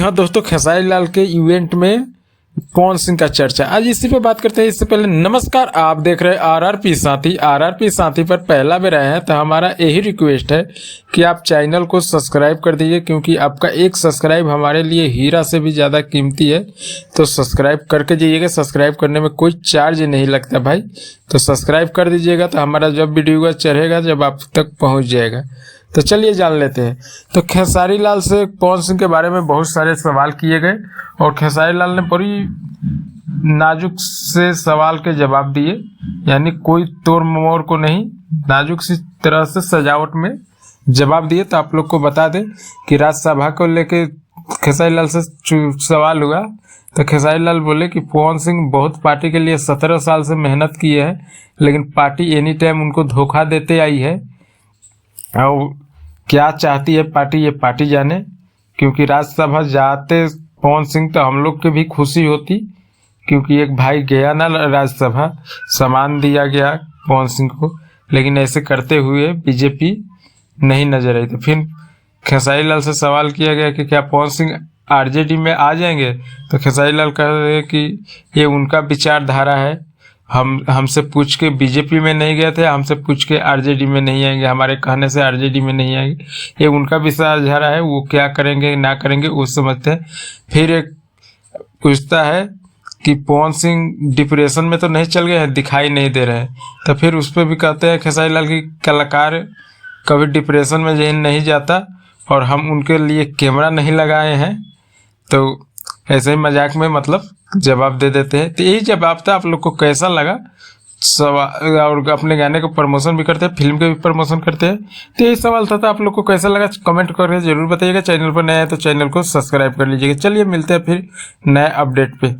हाँ दोस्तों, खेसारी लाल के इवेंट में पवन सिंह का चर्चा, आज इसी पे बात करते हैं। इससे पहले नमस्कार, आप देख रहे हैं आरआरपी साथी। आरआरपी साथी पर पहला भी रहे हैं तो हमारा यही रिक्वेस्ट है कि आप चैनल को सब्सक्राइब कर दीजिए, क्योंकि आपका एक सब्सक्राइब हमारे लिए हीरा से भी ज़्यादा कीमती है। तो सब्सक्राइब करके जाइएगा, सब्सक्राइब करने में कोई चार्ज नहीं लगता भाई, तो सब्सक्राइब कर दीजिएगा तो हमारा जब वीडियो चढ़ेगा जब आप तक पहुँच जाएगा। तो चलिए जान लेते हैं। तो खेसारी लाल से पवन सिंह के बारे में बहुत सारे सवाल किए गए और खेसारी लाल ने बड़ी नाजुक से सवाल के जवाब दिए, यानी कोई तोड़ मोड़ को नहीं, नाजुक सी तरह से सजावट में जवाब दिए। तो आप लोग को बता दें कि राज्यसभा को लेके खेसारी लाल से सवाल हुआ तो खेसारी लाल बोले कि पवन सिंह बहुत पार्टी के लिए 17 साल से मेहनत किए हैं, लेकिन पार्टी एनी टाइम उनको धोखा देते आई है। और क्या चाहती है पार्टी, ये पार्टी जाने। क्योंकि राज्यसभा जाते पवन सिंह तो हम लोग की भी खुशी होती, क्योंकि एक भाई गया ना राज्यसभा, सम्मान दिया गया पवन सिंह को, लेकिन ऐसे करते हुए बीजेपी नहीं नजर आई। तो फिर खेसारी लाल से सवाल किया गया कि क्या पवन सिंह आरजेडी में आ जाएंगे, तो खेसारी लाल कह रहे हैं कि ये उनका विचारधारा है, हमसे पूछ के बीजेपी में नहीं गए थे, हमसे पूछ के आरजेडी में नहीं आएंगे, हमारे कहने से आरजेडी में नहीं आएंगे, ये उनका विचारधारा है, वो क्या करेंगे ना करेंगे वो समझते हैं। फिर एक पूछता है कि पवन सिंह डिप्रेशन में तो नहीं चल गए हैं, दिखाई नहीं दे रहे हैं। तो फिर उस पर भी कहते हैं खेसारी लाल की कलाकार कभी डिप्रेशन में जहन नहीं जाता और हम उनके लिए कैमरा नहीं लगाए हैं। तो ऐसे ही मजाक में मतलब जवाब दे देते हैं। तो यही जवाब था। आप लोग को कैसा लगा सवाल, और अपने गाने को प्रमोशन भी करते हैं, फिल्म के भी प्रमोशन करते हैं। तो यही सवाल था। आप लोग को कैसा लगा कमेंट करके जरूर बताइएगा। चैनल पर नया है तो चैनल को सब्सक्राइब कर लीजिएगा। चलिए मिलते हैं फिर नए अपडेट पे।